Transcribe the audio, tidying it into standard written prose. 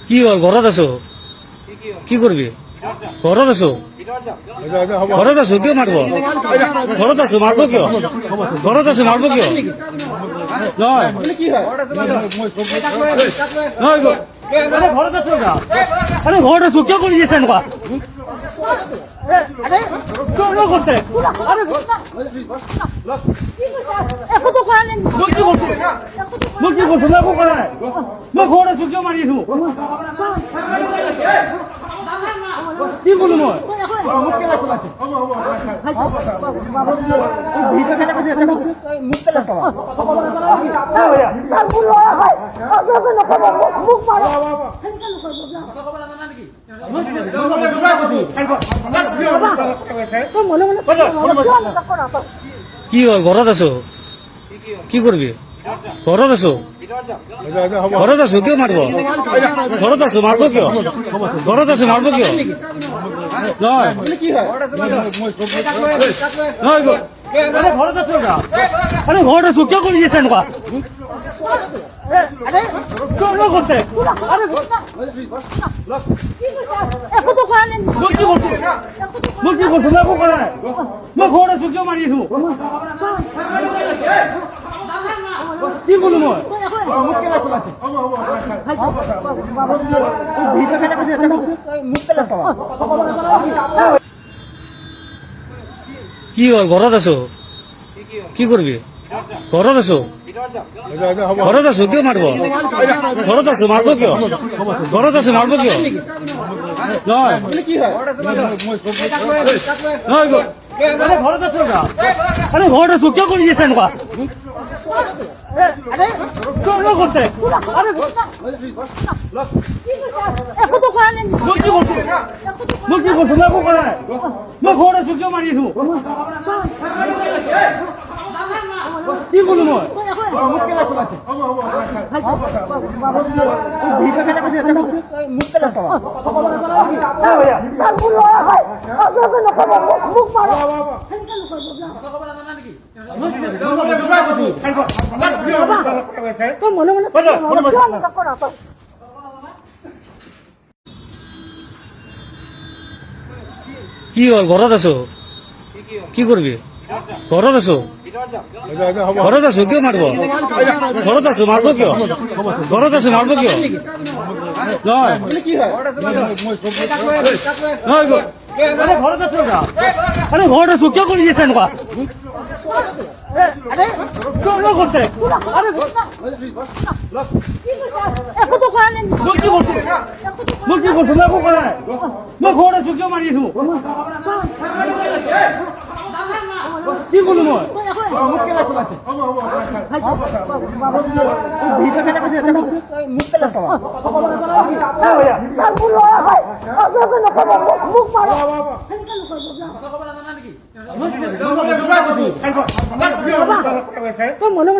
কি হল ঘৰত আছো কি কৰবি ঘৰত আছো ঘৰত আছো কিয় মাৰব ঘৰত আছো মাৰব কিয় ঘৰত আছো মাৰব কিয় নহয় নহয় ঘৰত আছো আৰে ঘৰত আছো কিয় কৰি আছে এনেকুৱা কৰছে মই কি কৰছো না কৰা নাই মই ঘৰত আছো কিয় মাৰি আছো কি বলো মই কি হল ঘৰত আছো কি কৰবি ঘৰত আছো ঘৰত আছো কিয় মাৰব ঘৰত আছো মাৰব কিয় ঘৰত আছো মাৰব কিয় নহয় নহয় ঘৰত আছো আৰে ঘৰত আছো কিয় কৰি আছে এনেকুৱা কৰছে মই কি কৰছো না কৰা নাই মই ঘৰত আছো কিয় মাৰি আছো কি বলো মই কি হল ঘৰত আছো কি কৰবি ঘৰত আছো ঘৰত আছো কিয় মাৰব ঘৰত আছো মাৰব কিয় ঘৰত আছো মাৰব কিয় নহয় নহয় ঘৰত আছো আৰে ঘৰত আছো কিয় কৰি আছে এনেকুৱা কৰছে মই কি কৰছো না কৰা নাই মই ঘৰত আছো কিয় মাৰি আছো কি বলো মই কি হল ঘৰত আছো কি কৰবি ঘৰত আছো ঘৰত আছো কিয় মাৰব ঘৰত আছো মাৰব কিয় ঘৰত আছো মাৰব কিয় নহয় নহয় ঘৰত আছো আৰে ঘৰত আছো কিয় কৰি আছে এনেকুৱা কৰছে মই কি কৰছো না কৰা নাই মই ঘৰত আছো কিয় মাৰি আছো কি বলো মই মনে